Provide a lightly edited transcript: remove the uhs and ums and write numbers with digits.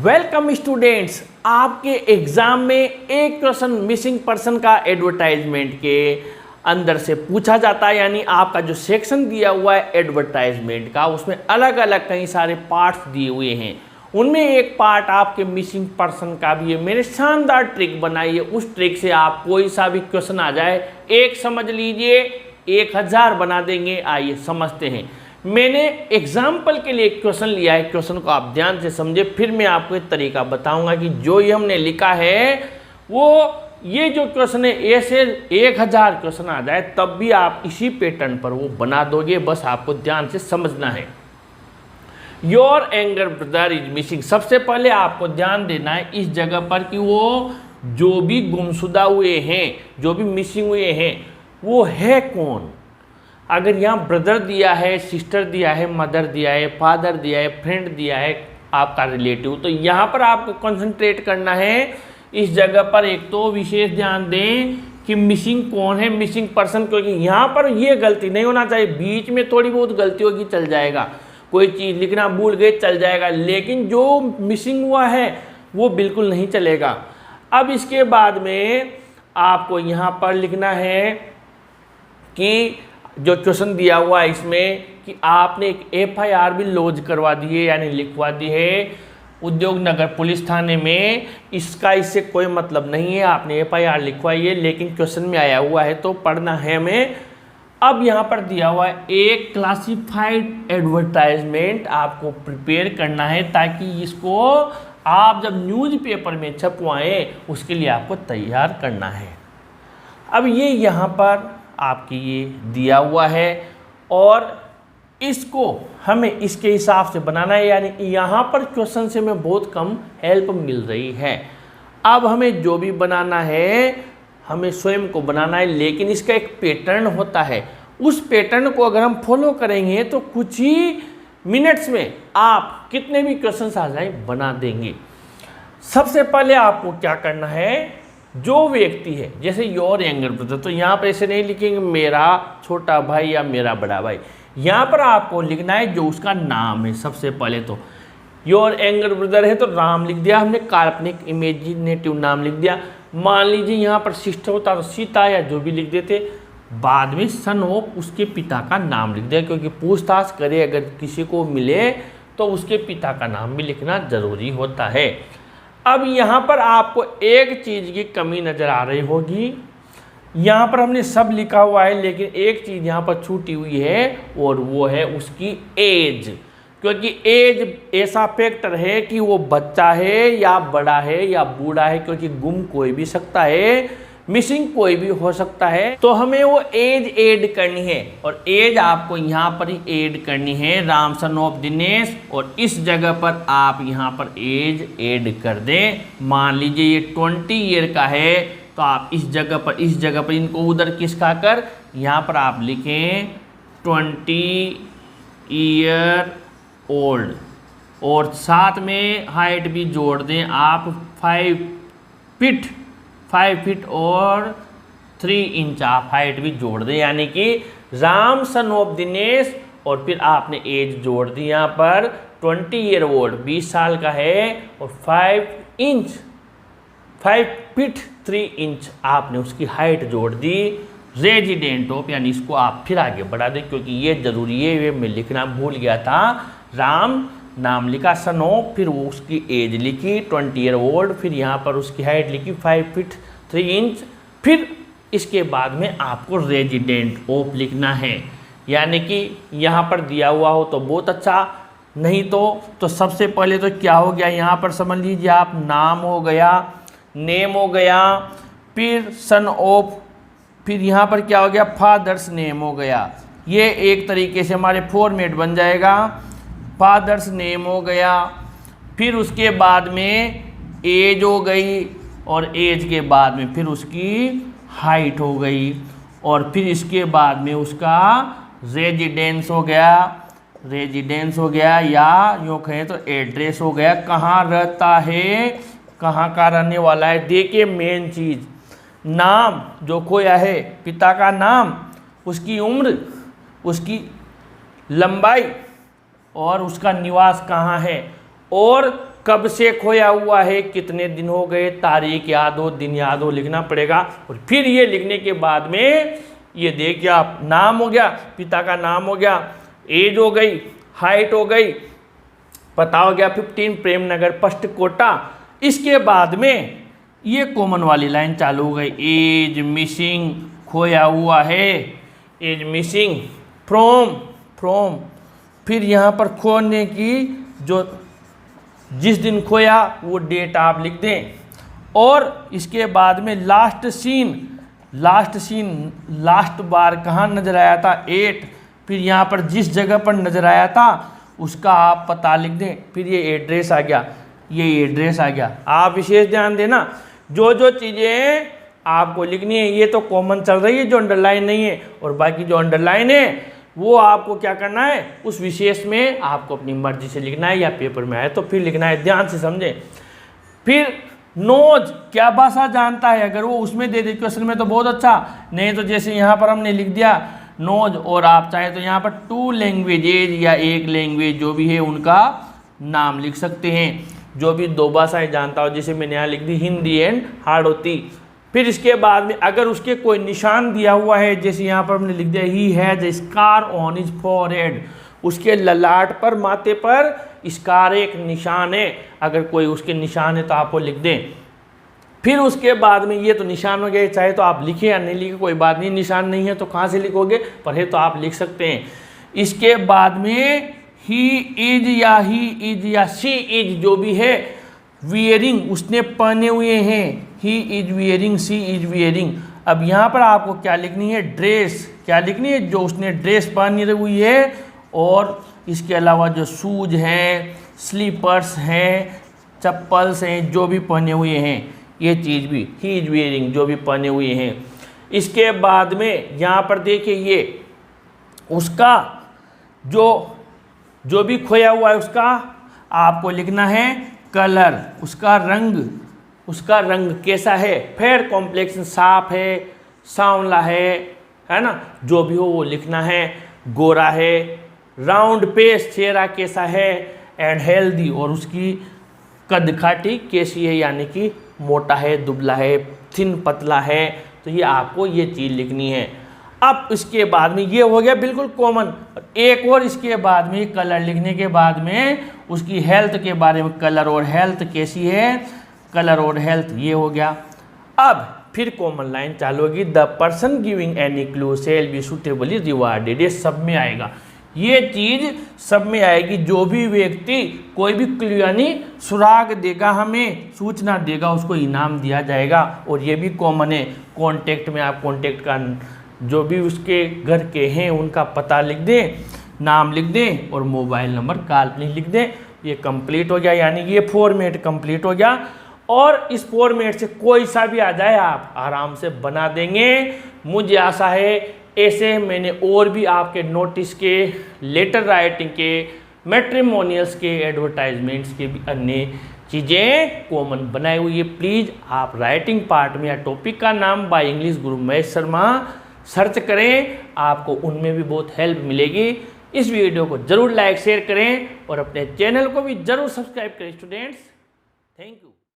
Welcome students, आपके exam में एक क्वेश्चन मिसिंग पर्सन का एडवर्टाइजमेंट के अंदर से पूछा जाता है। यानी आपका जो सेक्शन दिया हुआ है एडवर्टाइजमेंट का, उसमें अलग अलग कई सारे पार्ट्स दिए हुए हैं। उनमें एक पार्ट आपके मिसिंग पर्सन का भी है। मेरे शानदार ट्रिक बनाइए, उस ट्रिक से आप कोई सा भी क्वेश्चन आ जाए, एक समझ लीजिए 1000 बना देंगे। आइए समझते हैं। मैंने एग्जाम्पल के लिए एक क्वेश्चन लिया है, क्वेश्चन को आप ध्यान से समझे, फिर मैं आपको एक तरीका बताऊंगा कि जो ये हमने लिखा है वो ये जो क्वेश्चन है ऐसे 1000 क्वेश्चन आ जाए तब भी आप इसी पैटर्न पर वो बना दोगे। बस आपको ध्यान से समझना है। Your anger brother is missing. सबसे पहले आपको ध्यान देना है इस जगह पर कि वो जो भी गुमशुदा हुए हैं, जो भी मिसिंग हुए हैं, वो है कौन। अगर यहाँ ब्रदर दिया है, सिस्टर दिया है, मदर दिया है, फादर दिया है, फ्रेंड दिया है, आपका रिलेटिव, तो यहाँ पर आपको कंसंट्रेट करना है इस जगह पर। एक तो विशेष ध्यान दें कि मिसिंग कौन है, मिसिंग पर्सन, क्योंकि यहाँ पर ये गलती नहीं होना चाहिए। बीच में थोड़ी बहुत गलती होगी चल जाएगा, कोई चीज़ लिखना भूल गए चल जाएगा, लेकिन जो मिसिंग हुआ है वो बिल्कुल नहीं चलेगा। अब इसके बाद में आपको यहाँ पर लिखना है कि जो क्वेश्चन दिया हुआ है इसमें कि आपने एक FIR भी लॉन्च करवा दी है, यानी लिखवा दी है उद्योग नगर पुलिस थाने में। इससे कोई मतलब नहीं है, आपने FIR लिखवाई है, लेकिन क्वेश्चन में आया हुआ है तो पढ़ना है हमें। अब यहाँ पर दिया हुआ है एक क्लासिफाइड एडवर्टाइजमेंट आपको प्रिपेयर करना है, ताकि इसको आप जब न्यूज़पेपर में छपवाएं उसके लिए आपको तैयार करना है। अब ये यहाँ पर आपकी ये दिया हुआ है और इसको हमें इसके हिसाब से बनाना है, यानी यहाँ पर क्वेश्चन से हमें बहुत कम हेल्प मिल रही है। अब हमें जो भी बनाना है हमें स्वयं को बनाना है, लेकिन इसका एक पैटर्न होता है। उस पैटर्न को अगर हम फॉलो करेंगे तो कुछ ही मिनट्स में आप कितने भी क्वेश्चन आ जाए बना देंगे। सबसे पहले आपको क्या करना है, जो व्यक्ति है, जैसे योर यंगर ब्रदर, तो यहाँ पर ऐसे नहीं लिखेंगे मेरा छोटा भाई या मेरा बड़ा भाई। यहाँ पर आपको लिखना है जो उसका नाम है। सबसे पहले तो योर यंगर ब्रदर है तो राम लिख दिया हमने, काल्पनिक इमेजिनेटिव नाम लिख दिया। मान लीजिए यहाँ पर सिस्टर होता तो सीता या जो भी लिख देते। बाद में सन ऑफ उसके पिता का नाम लिख दिया, क्योंकि पूछताछ करे अगर किसी को मिले तो उसके पिता का नाम भी लिखना जरूरी होता है। अब यहाँ पर आपको एक चीज़ की कमी नज़र आ रही होगी। यहाँ पर हमने सब लिखा हुआ है, लेकिन एक चीज़ यहाँ पर छूटी हुई है और वो है उसकी एज। क्योंकि एज ऐसा फैक्टर है कि वो बच्चा है या बड़ा है या बूढ़ा है, क्योंकि गुम कोई भी सकता है, मिसिंग कोई भी हो सकता है। तो हमें वो एज ऐड करनी है और एज आपको यहाँ पर ही ऐड करनी है, राम सन ऑफ दिनेश। और इस जगह पर आप यहाँ पर एज ऐड कर दें। मान लीजिए ये 20 ईयर का है तो आप इस जगह पर इनको उधर किसका कर यहाँ पर आप लिखें 20 ईयर ओल्ड, और साथ में हाइट भी जोड़ दें आप 5 फीट और 3 इंच आप हाइट भी जोड़ दें, यानी कि राम सन ऑफ दिनेश, और फिर आपने एज जोड़ दी यहाँ पर 20 ईयर ओल्ड, 20 साल का है, और 5 फीट 3 इंच आपने उसकी हाइट जोड़ दी। रेजिडेंट ऑफ, यानी इसको आप फिर आगे बढ़ा दें क्योंकि ये जरूरी है, ये मैं लिखना भूल गया था। राम नाम लिखा, सन ऑफ, फिर वो उसकी एज लिखी 20 ईयर ओल्ड, फिर यहाँ पर उसकी हाइट लिखी 5 फीट 3 इंच, फिर इसके बाद में आपको रेजिडेंट ऑफ लिखना है। यानी कि यहाँ पर दिया हुआ हो तो बहुत अच्छा, नहीं तो सबसे पहले तो क्या हो गया, यहाँ पर समझ लीजिए आप नाम हो गया, नेम हो गया, फिर सन ऑफ, फिर यहाँ पर क्या हो गया फादर्स नेम हो गया। ये एक तरीके से हमारे फॉर्मेट बन जाएगा, फादर्स नेम हो गया, फिर उसके बाद में एज हो गई, और एज के बाद में फिर उसकी हाइट हो गई, और फिर इसके बाद में उसका रेजिडेंस हो गया, या यूँ कहें तो एड्रेस हो गया, कहाँ रहता है, कहाँ का रहने वाला है। देखिए मेन चीज़, नाम जो खोया है, पिता का नाम, उसकी उम्र, उसकी लंबाई और उसका निवास कहाँ है, और कब से खोया हुआ है, कितने दिन हो गए, तारीख याद हो, दिन याद हो, लिखना पड़ेगा। और फिर ये लिखने के बाद में ये देखिए आप, नाम हो गया, पिता का नाम हो गया, एज हो गई, हाइट हो गई, पता हो गया 15 प्रेम नगर फर्स्ट कोटा। इसके बाद में ये कॉमन वाली लाइन चालू हो गई, एज मिसिंग, खोया हुआ है, एज मिसिंग फ्रॉम। फिर यहाँ पर खोने की जो जिस दिन खोया वो डेट आप लिख दें। और इसके बाद में लास्ट सीन लास्ट बार कहाँ नज़र आया था, 8। फिर यहाँ पर जिस जगह पर नज़र आया था उसका आप पता लिख दें। फिर ये एड्रेस आ गया, आप विशेष ध्यान देना, जो चीज़ें आपको लिखनी है ये तो कॉमन चल रही है, जो अंडरलाइन नहीं है, और बाकी जो अंडरलाइन है वो आपको क्या करना है, उस विशेष में आपको अपनी मर्जी से लिखना है, या पेपर में आए तो फिर लिखना है, ध्यान से समझें। फिर नोज क्या भाषा जानता है, अगर वो उसमें दे दे क्वेश्चन में तो बहुत अच्छा, नहीं तो जैसे यहाँ पर हमने लिख दिया नोज, और आप चाहे तो यहाँ पर 2 लैंग्वेजेज या 1 लैंग्वेज जो भी है उनका नाम लिख सकते हैं, जो भी 2 भाषाएं जानता हो, जैसे मैंने यहाँ लिख दी हिंदी एंड हाड़ौती। फिर इसके बाद में अगर उसके कोई निशान दिया हुआ है, जैसे यहाँ पर हमने लिख दिया he has a scar on his forehead, उसके ललाट पर, माथे पर स्कार एक निशान है, अगर कोई उसके निशान है तो आप वो लिख दें। फिर उसके बाद में ये तो निशान हो गए, चाहे तो आप लिखें या नहीं लिखें कोई बात नहीं, निशान नहीं है तो कहाँ से लिखोगे, पर है तो आप लिख सकते हैं। इसके बाद में ही इज या शी इज जो भी है, वियरिंग उसने पहने हुए हैं, he is wearing, she is wearing. अब यहाँ पर आपको क्या लिखनी है, ड्रेस, क्या लिखनी है, जो उसने ड्रेस पहनी हुई है, और इसके अलावा जो शूज हैं, स्लीपर्स हैं, चप्पल्स हैं, जो भी पहने हुए हैं, ये चीज़ भी ही इज वियरिंग, जो भी पहने हुए हैं। इसके बाद में यहाँ पर देखिए ये उसका जो भी खोया हुआ है उसका आपको लिखना है कलर, उसका रंग कैसा है, फेयर कॉम्प्लेक्शन, साफ है, सांवला है ना, जो भी हो वो लिखना है, गोरा है, राउंड पेस, चेहरा कैसा है, एंड हेल्दी, और उसकी कद काठी कैसी है, यानी कि मोटा है, दुबला है, थिन पतला है, तो ये आपको ये चीज़ लिखनी है। अब इसके बाद में ये हो गया बिल्कुल कॉमन, एक और इसके बाद में कलर लिखने के बाद में उसकी हेल्थ के बारे में, कलर और हेल्थ कैसी है, कलर और हेल्थ ये हो गया। अब फिर कॉमन लाइन चालू होगी, the person giving any clue shall be suitably rewarded, ये सब में आएगा, ये चीज़ सब में आएगी। जो भी व्यक्ति कोई भी क्लू यानी सुराग देगा, हमें सूचना देगा, उसको इनाम दिया जाएगा। और ये भी कॉमन है, कॉन्टेक्ट में आप कॉन्टेक्ट का जो भी उसके घर के हैं उनका पता लिख दें, नाम लिख दें, और मोबाइल नंबर काल्पनिक लिख दें। ये कंप्लीट हो गया, यानी ये फॉर्मेट कंप्लीट हो गया। और इस फॉर्मेट से कोई सा भी आ जाए आप आराम से बना देंगे, मुझे आशा है। ऐसे मैंने और भी आपके नोटिस के, लेटर राइटिंग के, मैट्रिमोनियल्स के, एडवर्टाइजमेंट्स के भी अन्य चीज़ें कॉमन बनाई हुई है। प्लीज़ आप राइटिंग पार्ट में या टॉपिक का नाम by English Guru Mahesh Sharma search करें, आपको उनमें भी बहुत हेल्प मिलेगी। इस वीडियो को जरूर लाइक शेयर करें और अपने चैनल को भी जरूर सब्सक्राइब करें स्टूडेंट्स। Thank you.